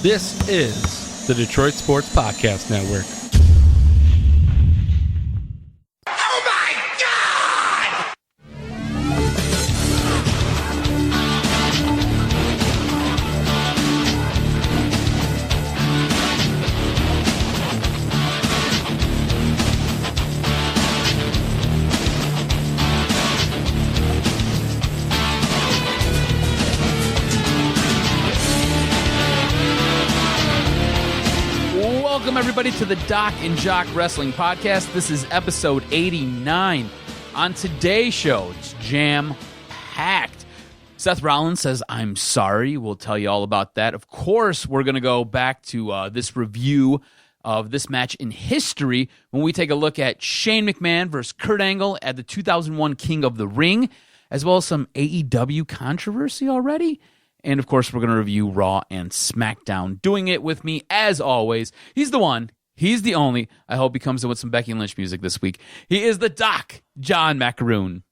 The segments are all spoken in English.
This is the Detroit Sports Podcast Network. Oh my God! Welcome, everybody, to the DocNJock Wrestling Podcast. This is episode 89. On today's show, it's jam-packed. Seth Rollins says, I'm sorry. We'll tell you all about that. Of course, we're going to go back to this review of this match in history when we take a look at Shane McMahon versus Kurt Angle at the 2001 King of the Ring, as well as some AEW controversy already. And, of course, we're going to review Raw and Smackdown. Doing it with me, as always, he's the one, he's the only. I hope he comes in with some Becky Lynch music this week. He is the Doc, John Macaroon.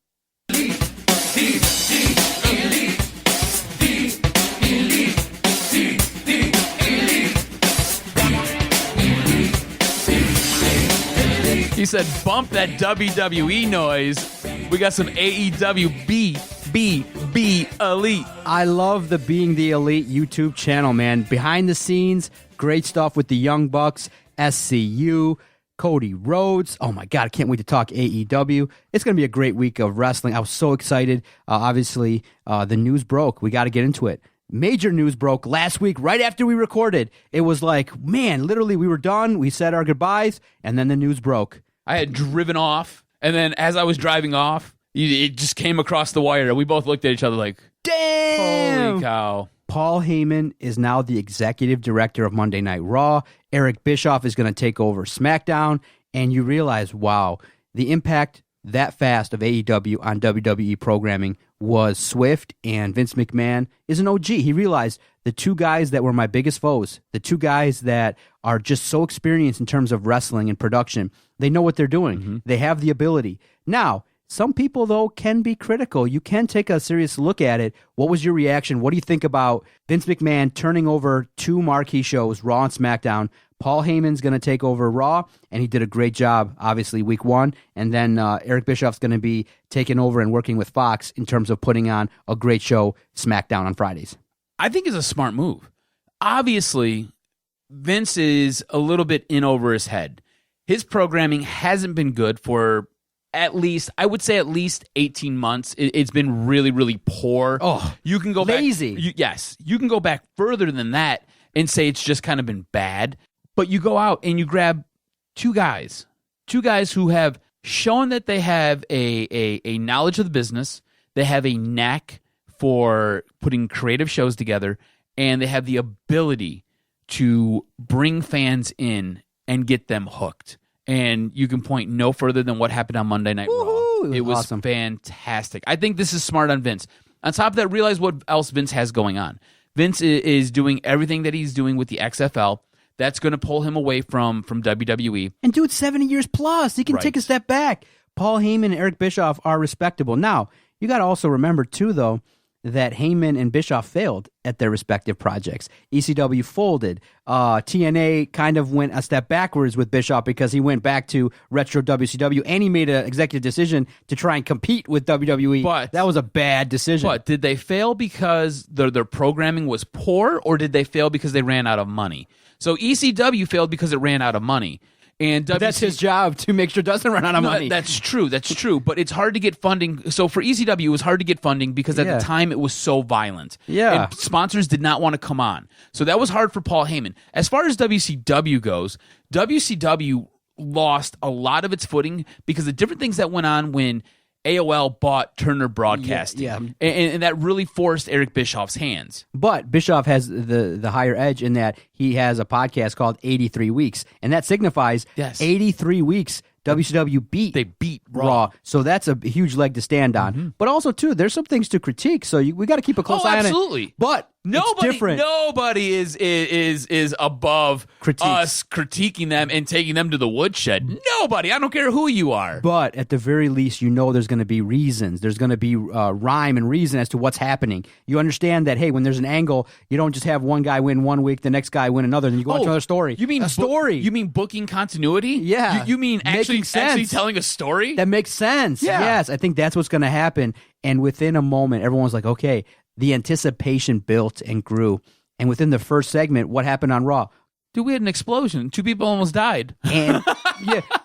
He said, bump that WWE noise. We got some AEW B Elite. I love the Being the Elite YouTube channel, man. Behind the scenes, great stuff with the Young Bucks, SCU, Cody Rhodes. Oh my God, I can't wait to talk AEW. It's going to be a great week of wrestling. I was so excited. Obviously, the news broke. We got to get into it. Major news broke last week, right after we recorded. It was like, man, literally we were done. We said our goodbyes, and then the news broke. I had driven off, and then as I was driving off, it just came across the wire. We both looked at each other like, damn! Holy cow. Paul Heyman is now the executive director of Monday Night Raw. Eric Bischoff is going to take over SmackDown. And you realize, wow, the impact that fast of AEW on WWE programming was swift. And Vince McMahon is an OG. He realized the two guys that were my biggest foes, the two guys that are just so experienced in terms of wrestling and production, they know what they're doing. Mm-hmm. They have the ability. Now, some people, though, can be critical. You can take a serious look at it. What was your reaction? What do you think about Vince McMahon turning over two marquee shows, Raw and SmackDown? Paul Heyman's going to take over Raw, and he did a great job, obviously, week one. And then Eric Bischoff's going to be taking over and working with Fox in terms of putting on a great show, SmackDown on Fridays. I think it's a smart move. Obviously, Vince is a little bit in over his head. His programming hasn't been good for at least 18 months. It's been really, really poor. Oh, you can go lazy. Back. Yes, you can go back further than that and say it's just kind of been bad. But you go out and you grab two guys who have shown that they have a knowledge of the business, they have a knack for putting creative shows together, and they have the ability to bring fans in and get them hooked. And you can point no further than what happened on Monday Night Raw. It was awesome. Fantastic. I think this is smart on Vince. On top of that, realize what else Vince has going on. Vince is doing everything that he's doing with the XFL. That's going to pull him away from WWE. And dude, 70 years plus. He can take a step back. Paul Heyman and Eric Bischoff are respectable. Now, you got to also remember, too, though, that Heyman and Bischoff failed at their respective projects. ECW folded. TNA kind of went a step backwards with Bischoff because he went back to retro WCW, and he made an executive decision to try and compete with WWE. But that was a bad decision. But did they fail because their programming was poor, or did they fail because they ran out of money? So ECW failed because it ran out of money. And that's his job, to make sure it doesn't run out of money. That's true. But it's hard to get funding. So for ECW, it was hard to get funding because at the time it was so violent. Yeah. And sponsors did not want to come on. So that was hard for Paul Heyman. As far as WCW goes, WCW lost a lot of its footing because of different things that went on when AOL bought Turner Broadcasting. Yeah. And that really forced Eric Bischoff's hands. But Bischoff has the higher edge in that he has a podcast called 83 Weeks, and that signifies 83 weeks WCW beat Raw. So that's a huge leg to stand on. Mm-hmm. But also, too, there's some things to critique, so we got to keep a close eye on it. Absolutely. But Nobody is above Critiques. us critiquing them and taking them to the woodshed. Nobody. I don't care who you are. But at the very least, there's going to be reasons. There's going to be rhyme and reason as to what's happening. You understand that, hey, when there's an angle, you don't just have one guy win one week, the next guy win another, then you go on to another story. You mean a story? You mean booking continuity? Yeah. You mean actually sense. telling a story? That makes sense. Yeah. Yes, I think that's what's going to happen. And within a moment, everyone's like, okay, the anticipation built and grew. And within the first segment, what happened on Raw? Dude, we had an explosion. 2 people almost died. And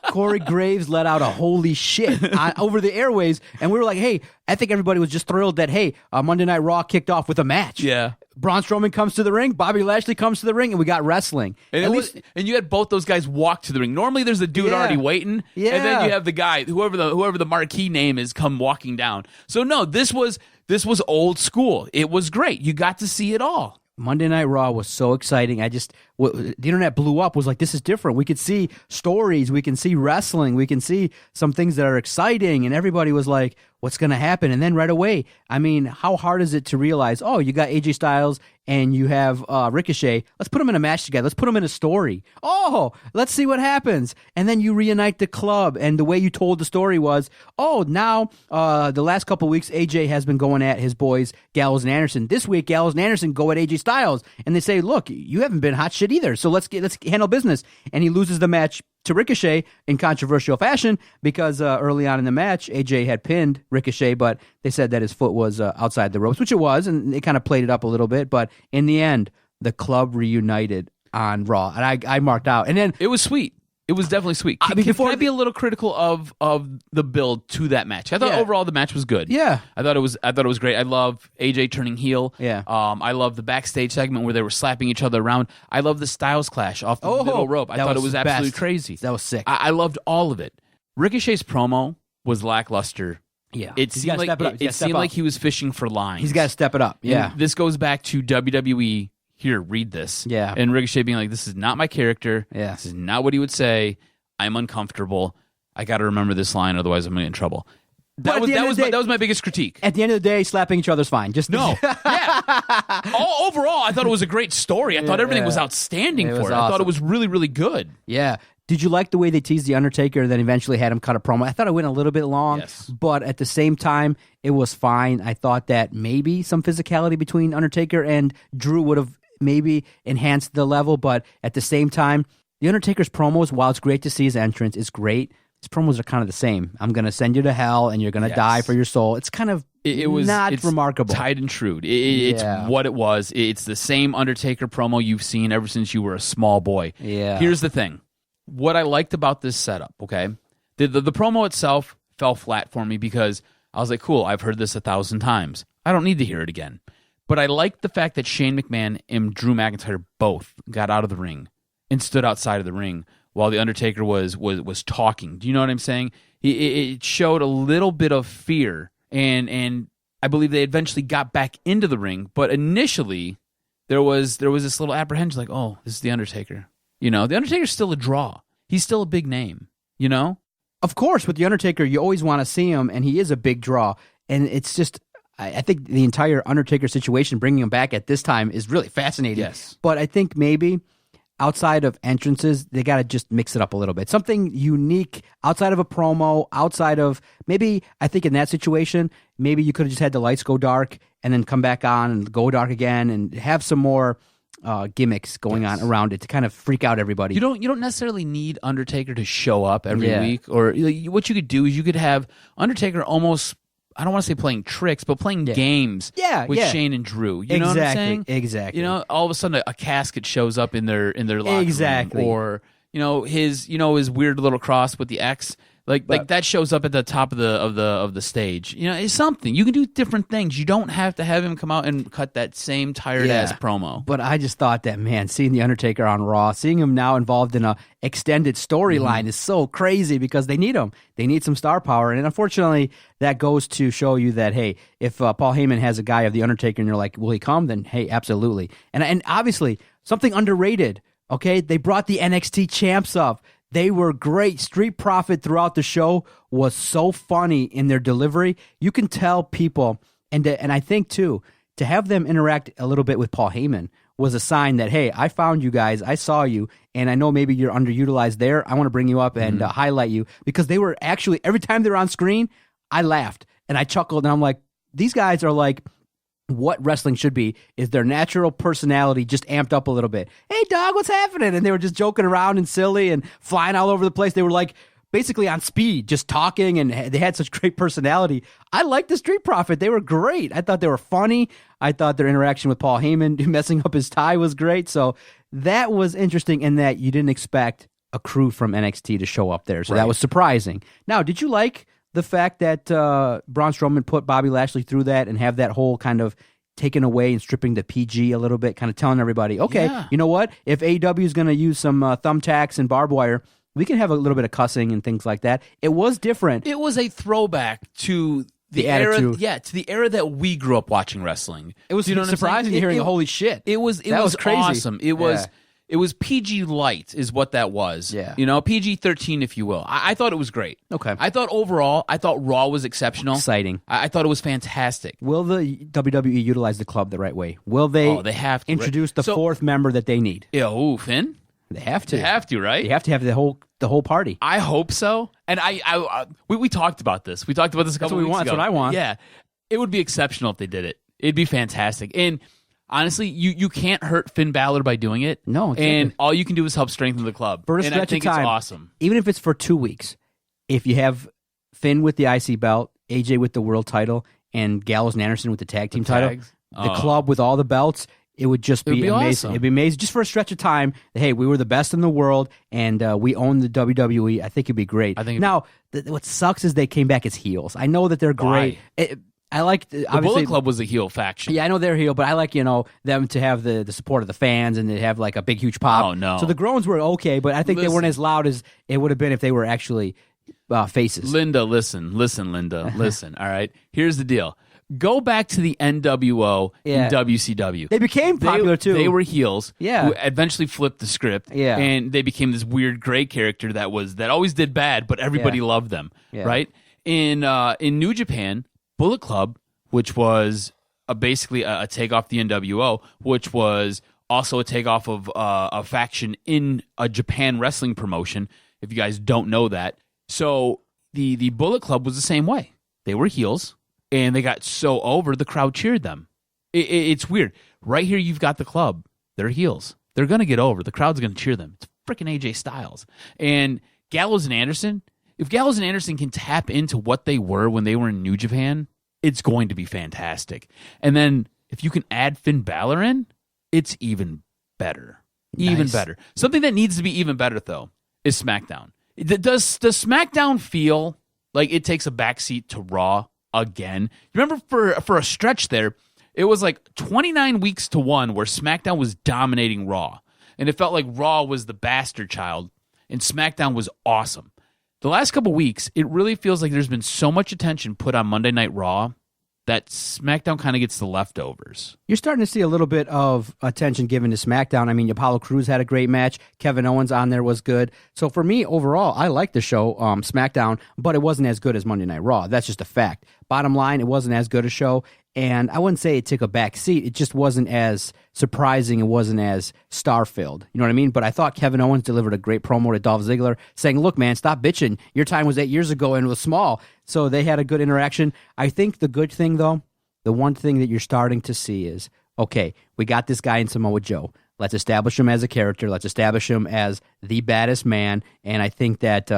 Corey Graves let out a holy shit over the airwaves. And we were like, hey, I think everybody was just thrilled that, hey, Monday Night Raw kicked off with a match. Yeah. Braun Strowman comes to the ring, Bobby Lashley comes to the ring, and we got wrestling. And you had both those guys walk to the ring. Normally there's a dude already waiting, and then you have the guy, whoever the marquee name is, come walking down. So no, this was old school. It was great. You got to see it all. Monday Night Raw was so exciting. The internet blew up, was like, this is different. We could see stories. We can see wrestling. We can see some things that are exciting. And everybody was like, what's going to happen? And then right away, I mean, how hard is it to realize, oh, you got AJ Styles and you have Ricochet. Let's put them in a match together. Let's put them in a story. Oh, let's see what happens. And then you reunite the club. And the way you told the story was, oh, now the last couple of weeks, AJ has been going at his boys, Gallows and Anderson. This week, Gallows and Anderson go at AJ Styles. And they say, look, you haven't been hot shit either. So let's handle business. And he loses the match to Ricochet in controversial fashion because early on in the match, AJ had pinned Ricochet, but they said that his foot was outside the ropes, which it was, and they kind of played it up a little bit. But in the end, the club reunited on Raw, and I marked out. And then it was sweet. It was definitely sweet. Can I be a little critical of the build to that match? I thought overall the match was good. Yeah, I thought it was great. I love AJ turning heel. Yeah. I love the backstage segment where they were slapping each other around. I love the Styles clash off the middle rope. I thought it was absolutely crazy. That was sick. I loved all of it. Ricochet's promo was lackluster. Yeah, it seemed like he was fishing for lines. He's got to step it up. Yeah, and this goes back to WWE. Here, read this. Yeah. And Ricochet being like, this is not my character. Yeah. This is not what he would say. I'm uncomfortable. I got to remember this line, otherwise I'm going to get in trouble. That was my biggest critique. At the end of the day, slapping each other's fine. Overall, I thought it was a great story. I thought everything was outstanding for it. Awesome. I thought it was really, really good. Yeah. Did you like the way they teased The Undertaker and then eventually had him cut a promo? I thought it went a little bit long, but at the same time, it was fine. I thought that maybe some physicality between Undertaker and Drew would have maybe enhanced the level, but at the same time, The Undertaker's promos, while it's great to see his entrance, is great. His promos are kind of the same. I'm going to send you to hell, and you're going to die for your soul. It's kind of it's remarkable. Tied and true. It's what it was. It's the same Undertaker promo you've seen ever since you were a small boy. Yeah. Here's the thing. What I liked about this setup, okay, the promo itself fell flat for me because I was like, cool, I've heard this 1,000 times. I don't need to hear it again. But I liked the fact that Shane McMahon and Drew McIntyre both got out of the ring and stood outside of the ring while The Undertaker was talking. Do you know what I'm saying? It showed a little bit of fear, and I believe they eventually got back into the ring, but initially there was this little apprehension like, oh, this is The Undertaker. You know, The Undertaker's still a draw. He's still a big name, you know? Of course, with The Undertaker, you always want to see him, and he is a big draw. And it's just, I think the entire Undertaker situation, bringing him back at this time, is really fascinating. Yes. But I think maybe outside of entrances, they got to just mix it up a little bit. Something unique outside of a promo, outside of maybe, I think in that situation, maybe you could have just had the lights go dark and then come back on and go dark again and have some more gimmicks going on around it to kind of freak out everybody. You don't necessarily need Undertaker to show up every week. Or what you could do is you could have Undertaker almost, I don't want to say playing tricks, but playing games with Shane and Drew. You know what I'm saying? Exactly. You know, all of a sudden a casket shows up in their locker room, or his weird little cross with the X. Like that shows up at the top of the stage. You know, it's something. You can do different things. You don't have to have him come out and cut that same tired ass promo. But I just thought that, man, seeing The Undertaker on Raw, seeing him now involved in a extended storyline is so crazy because they need him. They need some star power. And unfortunately, that goes to show you that, hey, if Paul Heyman has a guy of The Undertaker and you're like, will he come? Then, hey, absolutely. And obviously, something underrated, okay? They brought the NXT champs up. They were great. Street Profit throughout the show was so funny in their delivery. You can tell people, and I think too, to have them interact a little bit with Paul Heyman was a sign that, hey, I found you guys, I saw you, and I know maybe you're underutilized there. I want to bring you up and highlight you, because they were actually, every time they were on screen, I laughed and I chuckled, and I'm like, these guys are like what wrestling should be, is their natural personality just amped up a little bit. Hey, dog, what's happening? And they were just joking around and silly and flying all over the place. They were like basically on speed, just talking, and they had such great personality. I liked the Street Profit. They were great. I thought they were funny. I thought their interaction with Paul Heyman messing up his tie was great. So that was interesting in that you didn't expect a crew from NXT to show up there. So that was surprising. Now, did you like the fact that Braun Strowman put Bobby Lashley through that and have that whole kind of taken away and stripping the PG a little bit, kind of telling everybody, okay, you know what? If AEW is going to use some thumbtacks and barbed wire, we can have a little bit of cussing and things like that. It was different. It was a throwback to the era, to the era that we grew up watching wrestling. It was surprising hearing holy shit. It was crazy. Awesome. It was PG light is what that was. Yeah. PG-13, if you will. I thought it was great. Okay. I thought Raw was exceptional. Exciting. I thought it was fantastic. Will the WWE utilize the club the right way? Will they? They have to introduce the fourth member that they need. Yeah. Finn. They have to. They have to, right? They have to have the whole party. I hope so. And we talked about this. We talked about this a couple weeks ago. That's what I want. Yeah. It would be exceptional if they did it. It'd be fantastic. And honestly, you can't hurt Finn Balor by doing it. No, exactly. And all you can do is help strengthen the club. For a and stretch I think of time, it's awesome. Even if it's for 2 weeks, if you have Finn with the IC belt, AJ with the world title, and Gallows and Anderson with the tag team title, the club with all the belts, it would just be amazing. Awesome. It'd be amazing just for a stretch of time. Hey, we were the best in the world, and we own the WWE. I think it'd be great. Now, what sucks is they came back as heels. I know that they're great. I like the Bullet Club was a heel faction. Yeah, I know they're heel, but I like them to have the support of the fans and to have like a big huge pop. Oh no! So the groans were okay, but I think they weren't as loud as it would have been if they were actually faces. Linda, listen, Linda, listen. All right, here's the deal. Go back to the NWO in WCW. They became popular too. They were heels. Yeah. Who eventually flipped the script. Yeah. And they became this weird gray character that always did bad, but everybody loved them. Yeah. Right? In New Japan, Bullet Club, which was basically a takeoff the NWO, which was also a takeoff of a faction in a Japan wrestling promotion, if you guys don't know that. So the Bullet Club was the same way. They were heels. And they got so over, the crowd cheered them. It's weird. Right here, you've got the club. They're heels. They're going to get over. The crowd's going to cheer them. It's freaking AJ Styles. And Gallows and Anderson, if Gallows and Anderson can tap into what they were when they were in New Japan, it's going to be fantastic. And then if you can add Finn Balor in, it's even better. Even better. Something that needs to be even better, though, is SmackDown. Does SmackDown feel like it takes a backseat to Raw? Again, remember for a stretch there, it was like 29 weeks to 1 where SmackDown was dominating Raw, and it felt like Raw was the bastard child, and SmackDown was awesome. The last couple weeks, it really feels like there's been so much attention put on Monday Night Raw that SmackDown kind of gets the leftovers. You're starting to see a little bit of attention given to SmackDown. I mean, Apollo Crews had a great match. Kevin Owens on there was good. So for me, overall, I like the show, SmackDown, but it wasn't as good as Monday Night Raw. That's just a fact. Bottom line, it wasn't as good a show. And I wouldn't say it took a back seat. It just wasn't as surprising. It wasn't as star-filled. You know what I mean? But I thought Kevin Owens delivered a great promo to Dolph Ziggler saying, look, man, stop bitching. Your time was 8 years ago and it was small. So they had a good interaction. I think the good thing, though, the one thing that you're starting to see is, okay, we got this guy in Samoa Joe. Let's establish him as a character. Let's establish him as the baddest man. And I think that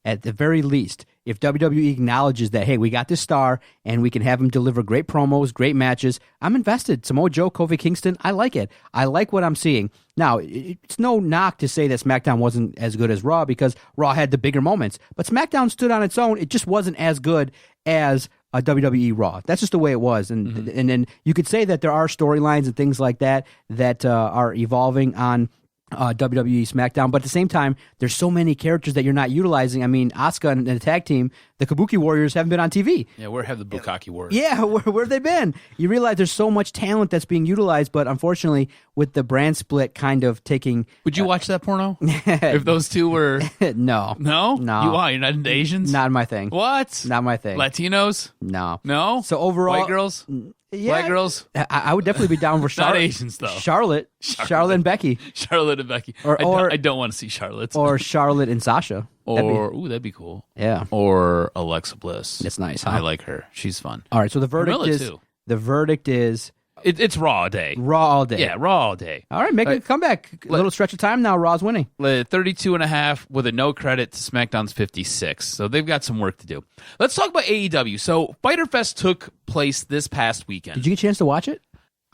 at the very least, if WWE acknowledges that, hey, we got this star and we can have him deliver great promos, great matches, I'm invested. Samoa Joe, Kofi Kingston, I like it. I like what I'm seeing. Now, it's no knock to say that SmackDown wasn't as good as Raw because Raw had the bigger moments. But SmackDown stood on its own. It just wasn't as good as WWE Raw. That's just the way it was. And and then you could say that there are storylines and things like that that are evolving on WWE SmackDown, but at the same time, there's so many characters that you're not utilizing. I mean, Asuka and the tag team, the Kabuki Warriors, haven't been on TV. Yeah, where have the Bukkake Warriors? Yeah, where have they been? You realize there's so much talent that's being utilized, but unfortunately, with the brand split kind of taking... Would you watch that porno? If those two were... No. No? No. You're not into Asians? Not my thing. What? Not my thing. Latinos? No. No? So overall... White girls? Black girls? I would definitely be down for Charlotte. Not Asians, though. Charlotte and Becky. Charlotte and Becky. I don't want to see Charlotte. Or Charlotte and Sasha. That'd be cool. Yeah. Or Alexa Bliss. That's nice, huh? I like her. She's fun. All right, so the verdict Carmella, is... too. The verdict is... It's Raw day. Raw all day. Yeah, Raw all day. All right, make a comeback. A little stretch of time now. Raw's winning. 32.5 with a no credit to SmackDown's 56. So they've got some work to do. Let's talk about AEW. So Fyter Fest took place this past weekend. Did you get a chance to watch it?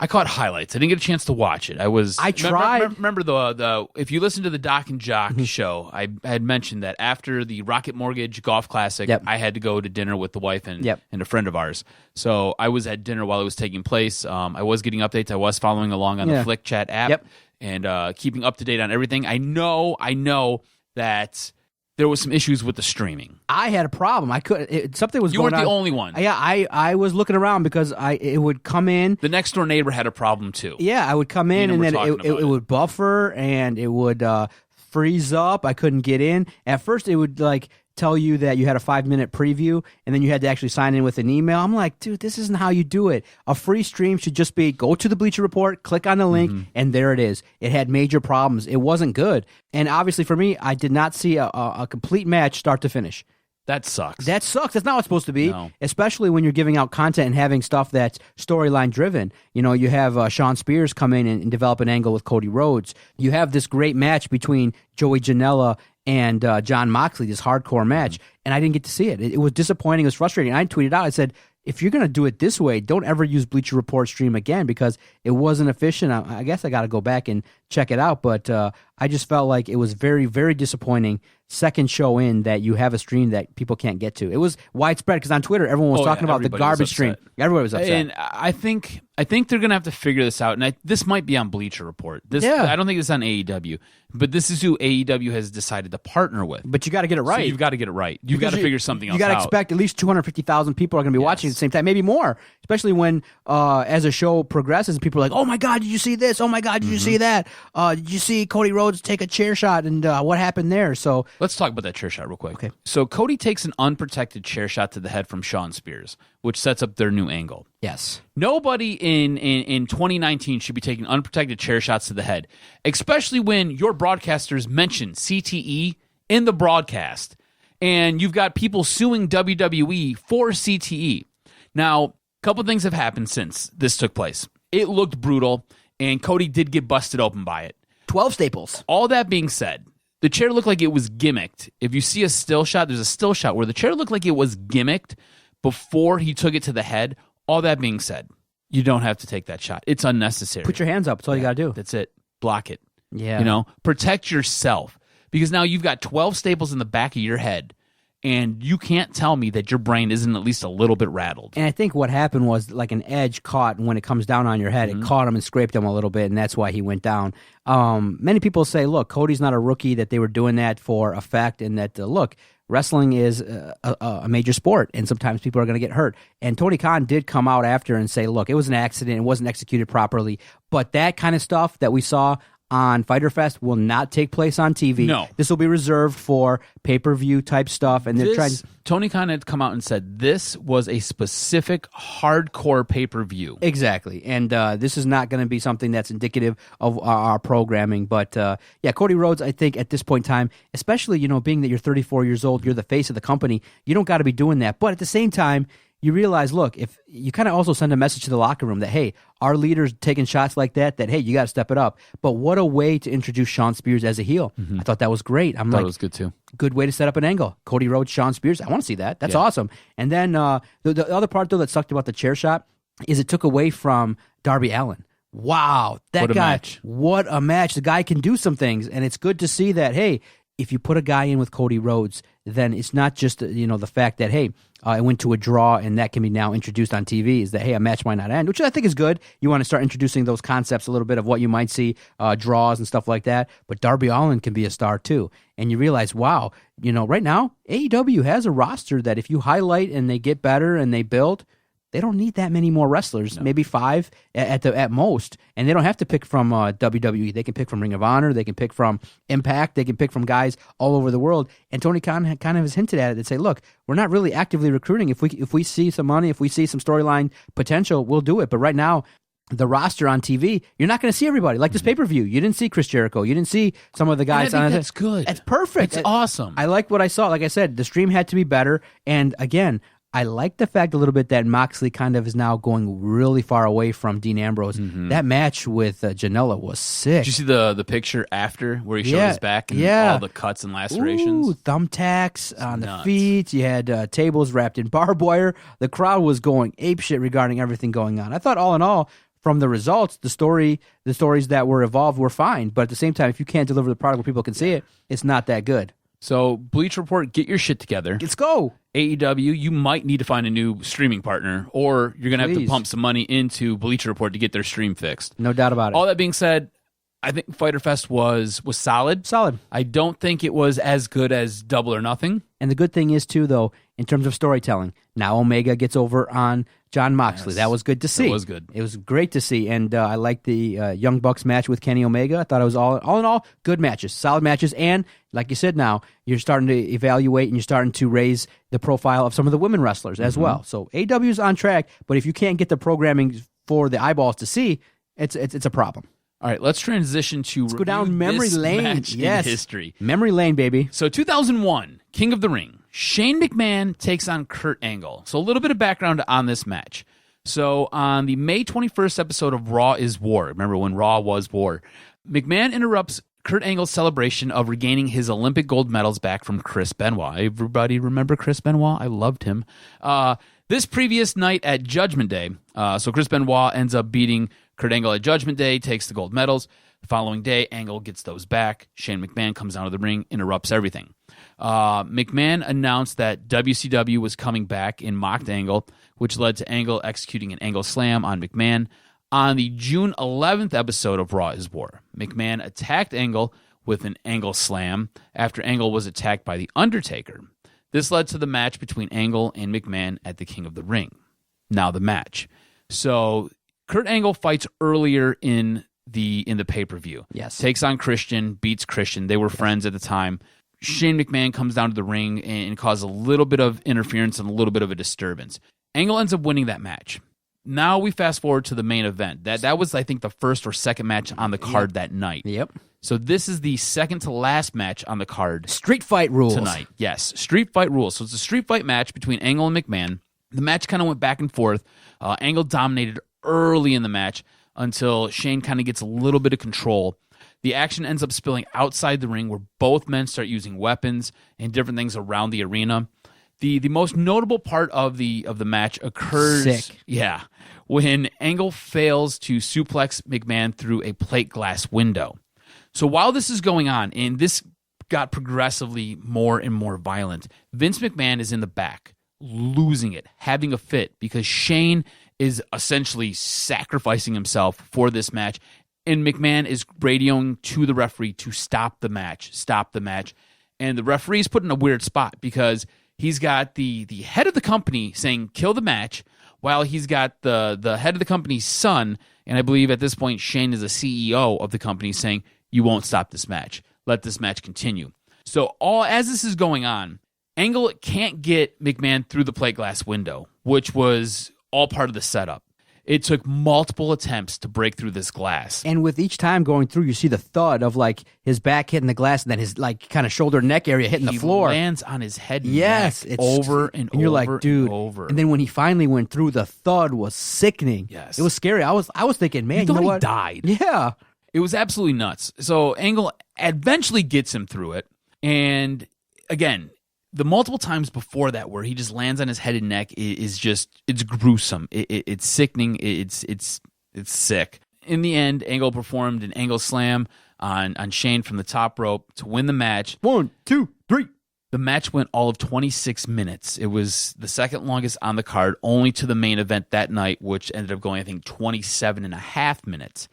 I caught highlights. I didn't get a chance to watch it. I tried. Remember the if you listen to the DocNJock show, I had mentioned that after the Rocket Mortgage Golf Classic, I had to go to dinner with the wife and a friend of ours. So I was at dinner while it was taking place. I was getting updates. I was following along on the Flick Chat app and keeping up to date on everything. I know that there was some issues with the streaming. I had a problem. I couldn't. Something was going on. You weren't the only one. Yeah, I was looking around because it would come in. The next door neighbor had a problem too. Yeah, I would come in and then it would buffer and it would freeze up. I couldn't get in. At first, it would tell you that you had a 5-minute preview and then you had to actually sign in with an email. I'm like, dude, this isn't how you do it. A free stream should just be go to the Bleacher Report, click on the link, and there it is. It had major problems. It wasn't good. And obviously for me, I did not see a complete match start to finish. That sucks. That's not what it's supposed to be, especially when you're giving out content and having stuff that's storyline driven. You know, you have Sean Spears come in and develop an angle with Cody Rhodes. You have this great match between Joey Janela and John Moxley, this hardcore match, and I didn't get to see it. It was disappointing. It was frustrating. I tweeted out, I said, if you're going to do it this way, don't ever use Bleacher Report stream again because it wasn't efficient. I guess I got to go back and check it out, but I just felt like it was very, very disappointing second show in that you have a stream that people can't get to. It was widespread because on Twitter, everyone was talking about the garbage stream. Everybody was upset. And I think they're going to have to figure this out, and this might be on Bleacher Report. I don't think it's on AEW, but this is who AEW has decided to partner with. But you got to get it right. So you've got to get it right. You've got to figure something else out. You got to expect at least 250,000 people are going to be watching at the same time, maybe more, especially when as a show progresses, people are like, oh my God, did you see this? Oh my God, did you see that? Did you see Cody Rhodes take a chair shot and what happened there? So let's talk about that chair shot real quick. Okay. So Cody takes an unprotected chair shot to the head from Sean Spears, which sets up their new angle. Yes. Nobody in 2019 should be taking unprotected chair shots to the head, especially when your broadcasters mention CTE in the broadcast, and you've got people suing WWE for CTE. Now, a couple things have happened since this took place. It looked brutal, and Cody did get busted open by it. 12 staples. All that being said, the chair looked like it was gimmicked. If you see a still shot, there's a still shot where the chair looked like it was gimmicked before he took it to the head. All that being said, you don't have to take that shot. It's unnecessary. Put your hands up. That's all you got to do. That's it. Block it. Yeah. Protect yourself. Because now you've got 12 staples in the back of your head, and you can't tell me that your brain isn't at least a little bit rattled. And I think what happened was like an edge caught, and when it comes down on your head, it caught him and scraped him a little bit, and that's why he went down. Many people say, look, Cody's not a rookie, that they were doing that for effect, and that, look, wrestling is a major sport, and sometimes people are going to get hurt. And Tony Khan did come out after and say, look, it was an accident, it wasn't executed properly. But that kind of stuff that we saw on Fyter Fest will not take place on TV. No. This will be reserved for pay-per-view type stuff. And they're trying. Tony Khan had come out and said this was a specific hardcore pay-per-view. Exactly. And this is not going to be something that's indicative of our programming. But yeah, Cody Rhodes, I think at this point in time, especially, being that you're 34 years old, you're the face of the company, you don't got to be doing that. But at the same time, you realize, look, if you kind of also send a message to the locker room that, hey, our leader's taking shots like that, hey, you got to step it up. But what a way to introduce Sean Spears as a heel. I thought that was great. I thought it was good too. Good way to set up an angle. Cody Rhodes, Sean Spears. I want to see that. That's awesome. And then the other part, though, that sucked about the chair shot is it took away from Darby Allin. Wow, that guy, match. What a match. The guy can do some things, and it's good to see that, hey, if you put a guy in with Cody Rhodes, then it's not just, the fact that, hey, it went to a draw and that can be now introduced on TV, is that, hey, a match might not end, which I think is good. You want to start introducing those concepts a little bit of what you might see, draws and stuff like that. But Darby Allin can be a star too. And you realize, wow, right now, AEW has a roster that if you highlight and they get better and they build, they don't need that many more wrestlers, maybe 5 at most, and they don't have to pick from WWE. They can pick from Ring of Honor, they can pick from Impact, they can pick from guys all over the world. And Tony Khan kind of has hinted at it and say, look, we're not really actively recruiting. If we see some money, if we see some storyline potential, we'll do it. But right now, the roster on TV, you're not going to see everybody. Like this pay-per-view, you didn't see Chris Jericho. You didn't see some of the guys. And I think that's good. It's perfect. It's awesome. I like what I saw. Like I said, the stream had to be better. And again, I like the fact a little bit that Moxley kind of is now going really far away from Dean Ambrose. That match with Janela was sick. Did you see the picture after where he showed his back and all the cuts and lacerations? Ooh, thumbtacks on the feet. You had tables wrapped in barbed wire. The crowd was going apeshit regarding everything going on. I thought all in all, from the results, the stories that were evolved were fine. But at the same time, if you can't deliver the product where people can see it, it's not that good. So, Bleacher Report, get your shit together. Let's go. AEW, you might need to find a new streaming partner, or you're going to have to pump some money into Bleacher Report to get their stream fixed. No doubt about it. All that being said, I think Fyter Fest was solid. Solid. I don't think it was as good as Double or Nothing. And the good thing is, too, though, in terms of storytelling, now Omega gets over on John Moxley. Yes. That was good to see. It was good. It was great to see. And I liked the Young Bucks match with Kenny Omega. I thought it was all in all, good matches, solid matches. And like you said now, you're starting to evaluate and you're starting to raise the profile of some of the women wrestlers as well. So AEW is on track, but if you can't get the programming for the eyeballs to see, it's a problem. All right, let's transition to go down memory lane. Match in history. Memory lane, baby. So 2001, King of the Ring. Shane McMahon takes on Kurt Angle. So a little bit of background on this match. So on the May 21st episode of Raw is War, remember when Raw was War, McMahon interrupts Kurt Angle's celebration of regaining his Olympic gold medals back from Chris Benoit. Everybody remember Chris Benoit? I loved him. This previous night at Judgment Day, so Chris Benoit ends up beating Kurt Angle at Judgment Day, takes the gold medals. The following day, Angle gets those back. Shane McMahon comes out of the ring, interrupts everything. McMahon announced that WCW was coming back and mocked Angle, which led to Angle executing an Angle Slam on McMahon. On the June 11th episode of Raw is War, McMahon attacked Angle with an Angle Slam after Angle was attacked by The Undertaker. This led to the match between Angle and McMahon at the King of the Ring. Now the match. So Kurt Angle fights earlier in the pay-per-view. Yes. Takes on Christian, beats Christian. They were friends at the time. Shane McMahon comes down to the ring and causes a little bit of interference and a little bit of a disturbance. Angle ends up winning that match. Now we fast forward to the main event. That was, I think, the first or second match on the card that night. Yep. So this is the second to last match on the card. Street fight rules. Tonight. Yes, street fight rules. So it's a street fight match between Angle and McMahon. The match kind of went back and forth. Angle dominated early in the match until Shane kind of gets a little bit of control. The action ends up spilling outside the ring where both men start using weapons and different things around the arena. The most notable part of the match occurs when Angle fails to suplex McMahon through a plate glass window. So while this is going on, and this got progressively more and more violent, Vince McMahon is in the back, losing it, having a fit, because Shane is essentially sacrificing himself for this match, and McMahon is radioing to the referee to stop the match. And the referee's put in a weird spot because he's got the head of the company saying, kill the match, while he's got the head of the company's son, and I believe at this point Shane is the CEO of the company, saying, you won't stop this match. Let this match continue. So as this is going on, Angle can't get McMahon through the plate glass window, which was all part of the setup. It took multiple attempts to break through this glass. And with each time going through, you see the thud of like his back hitting the glass and then his like kind of shoulder neck area hitting the floor. He lands on his head and neck over and you're over like, dude, and over. And then when he finally went through, the thud was sickening. Yes. It was scary. I was thinking, man, you know what? He died. Yeah. It was absolutely nuts. So Angle eventually gets him through it. And again, the multiple times before that where he just lands on his head and neck is just, it's gruesome. It's sickening. It's sick. In the end, Angle performed an Angle Slam on Shane from the top rope to win the match. 1, 2, 3. The match went all of 26 minutes. It was the second longest on the card, only to the main event that night, which ended up going, I think, 27 and a half minutes.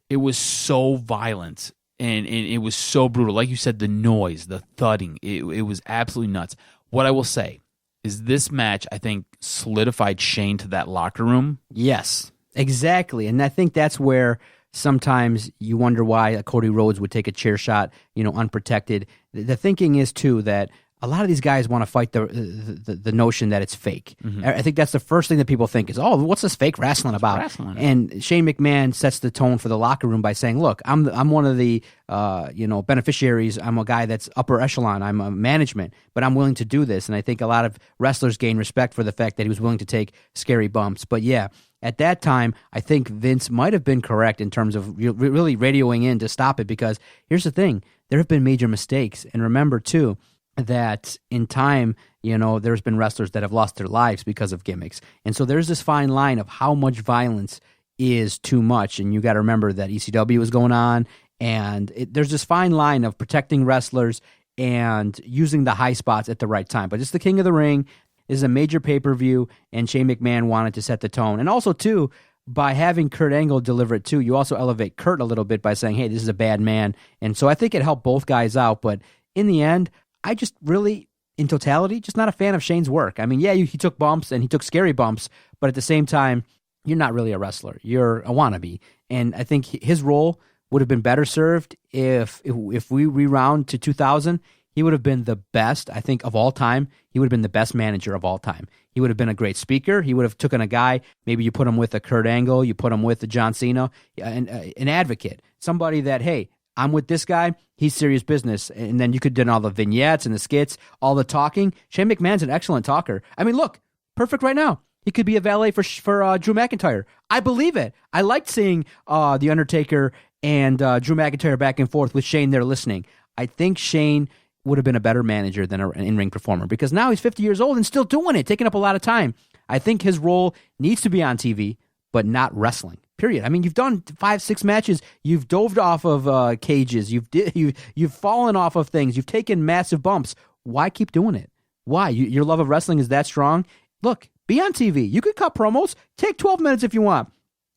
It was so violent, and it was so brutal. Like you said, the noise, the thudding, it was absolutely nuts. What I will say is this match, I think, solidified Shane to that locker room. Yes, exactly. And I think that's where sometimes you wonder why Cody Rhodes would take a chair shot, unprotected. The thinking is, too, that a lot of these guys want to fight the notion that it's fake. Mm-hmm. I think that's the first thing that people think is, oh, what's this fake wrestling about? And Shane McMahon sets the tone for the locker room by saying, look, I'm one of the beneficiaries. I'm a guy that's upper echelon. I'm a management, but I'm willing to do this. And I think a lot of wrestlers gain respect for the fact that he was willing to take scary bumps. But yeah, at that time, I think Vince might have been correct in terms of really radioing in to stop it, because here's the thing. There have been major mistakes. And remember, too, that in time, there's been wrestlers that have lost their lives because of gimmicks. And so there's this fine line of how much violence is too much. And you got to remember that ECW is going on, and there's this fine line of protecting wrestlers and using the high spots at the right time. But it's the King of the Ring. This is a major pay-per-view, and Shane McMahon wanted to set the tone. And also, too, by having Kurt Angle deliver it, too, you also elevate Kurt a little bit by saying, hey, this is a bad man. And so I think it helped both guys out. But in the end, I just really, in totality, just not a fan of Shane's work. I mean, yeah, he took bumps and he took scary bumps, but at the same time, you're not really a wrestler. You're a wannabe. And I think his role would have been better served if we rewound to 2000. He would have been the best, I think, of all time. He would have been the best manager of all time. He would have been a great speaker. He would have taken a guy, maybe you put him with a Kurt Angle, you put him with a John Cena, an advocate, somebody that, hey, I'm with this guy, he's serious business. And then you could do all the vignettes and the skits, all the talking. Shane McMahon's an excellent talker. I mean, look, perfect right now. He could be a valet for Drew McIntyre. I believe it. I liked seeing The Undertaker and Drew McIntyre back and forth with Shane there listening. I think Shane would have been a better manager than an in-ring performer, because now he's 50 years old and still doing it, taking up a lot of time. I think his role needs to be on TV, but not wrestling. Period. I mean, you've done 5-6 matches. You've dove off of cages. You've fallen off of things. You've taken massive bumps. Why keep doing it? Why? Your love of wrestling is that strong? Look, be on TV. You could cut promos. Take 12 minutes if you want.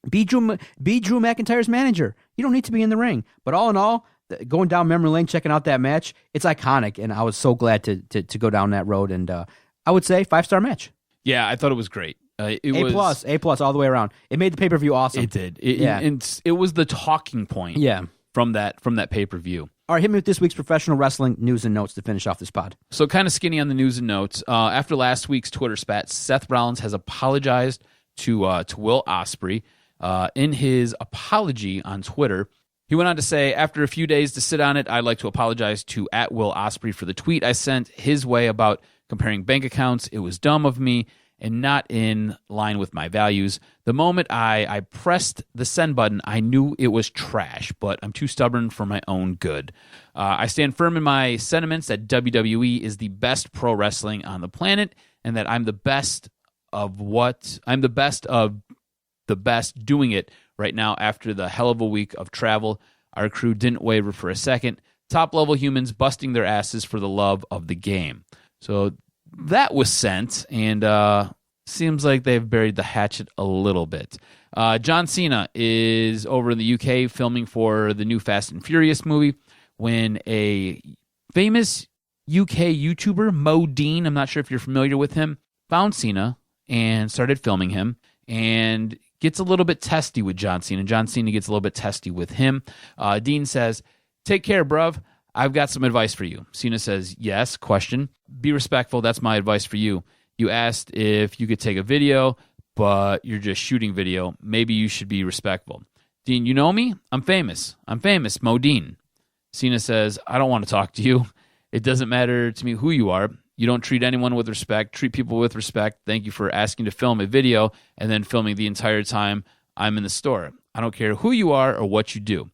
Be Drew McIntyre's manager. You don't need to be in the ring. But all in all, going down memory lane, checking out that match, it's iconic, and I was so glad to go down that road. And I would say 5-star match. Yeah, I thought it was great. A plus all the way around. It made the pay-per-view awesome. It did. It was the talking point. Yeah. From that pay-per-view. All right, hit me with this week's professional wrestling news and notes to finish off this pod. So kind of skinny on the news and notes. After last week's Twitter spat, Seth Rollins has apologized to Will Ospreay. In his apology on Twitter, he went on to say, after a few days to sit on it, I'd like to apologize to @Will Ospreay for the tweet I sent his way about comparing bank accounts. It was dumb of me and not in line with my values. The moment I pressed the send button, I knew it was trash, but I'm too stubborn for my own good. I stand firm in my sentiments that WWE is the best pro wrestling on the planet, and that I'm the best of the best doing it right now after the hell of a week of travel. Our crew didn't waver for a second. Top-level humans busting their asses for the love of the game. So that was sent, and seems like they've buried the hatchet a little bit. John Cena is over in the UK filming for the new Fast and Furious movie when a famous UK YouTuber, Mo Dean, I'm not sure if you're familiar with him, found Cena and started filming him and gets a little bit testy with John Cena. John Cena gets a little bit testy with him. Dean says, "Take care, bruv. I've got some advice for you." Cena says, "Yes, question. Be respectful. That's my advice for you. You asked if you could take a video, but you're just shooting video. Maybe you should be respectful." Dean, "You know me? I'm famous. I'm famous, Mo Dean." Cena says, "I don't want to talk to you. It doesn't matter to me who you are. You don't treat anyone with respect. Treat people with respect. Thank you for asking to film a video and then filming the entire time I'm in the store. I don't care who you are or what you do."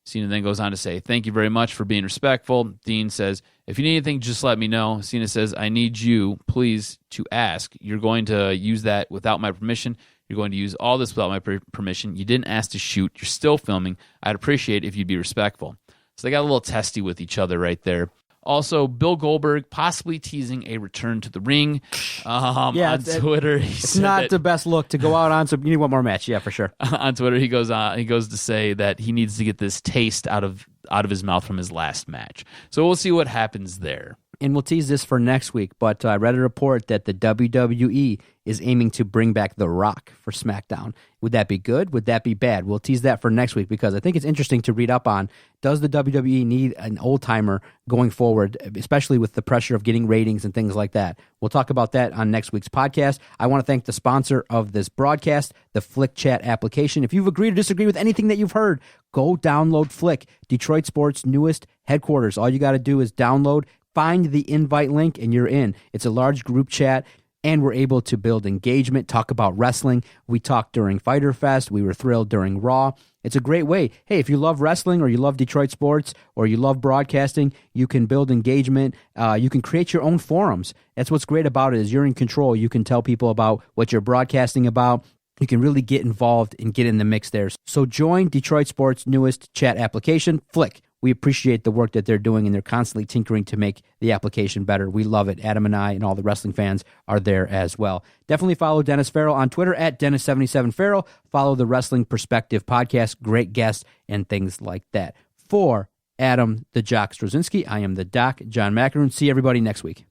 Cena then goes on to say, "Thank you very much for being respectful." Dean says, "If you need anything, just let me know." Cena says, "I need you, please, to ask. You're going to use that without my permission. You're going to use all this without my permission. You didn't ask to shoot. You're still filming. I'd appreciate it if you'd be respectful." So they got a little testy with each other right there. Also, Bill Goldberg possibly teasing a return to the ring on Twitter. It's not the best look to go out on, so you need one more match. Yeah, for sure. On Twitter, he goes to say that he needs to get this taste out of his mouth from his last match. So we'll see what happens there. And we'll tease this for next week, but I read a report that the WWE is aiming to bring back The Rock for SmackDown. Would that be good? Would that be bad? We'll tease that for next week because I think it's interesting to read up on, does the WWE need an old-timer going forward, especially with the pressure of getting ratings and things like that? We'll talk about that on next week's podcast. I want to thank the sponsor of this broadcast, the Flick Chat application. If you've agreed or disagreed with anything that you've heard, go download Flick, Detroit Sports' newest headquarters. All you got to do is download, find the invite link, and you're in. It's a large group chat, and we're able to build engagement, talk about wrestling. We talked during Fyter Fest. We were thrilled during Raw. It's a great way. Hey, if you love wrestling or you love Detroit sports or you love broadcasting, you can build engagement. You can create your own forums. That's what's great about it is you're in control. You can tell people about what you're broadcasting about. You can really get involved and get in the mix there. So join Detroit Sports' newest chat application, Flick. We appreciate the work that they're doing, and they're constantly tinkering to make the application better. We love it. Adam and I and all the wrestling fans are there as well. Definitely follow Dennis Farrell on Twitter at Dennis77Farrell. Follow the Wrestling Perspective podcast, great guests, and things like that. For Adam the Jock Strozinski, I am the Doc, John McEnroe. See everybody next week.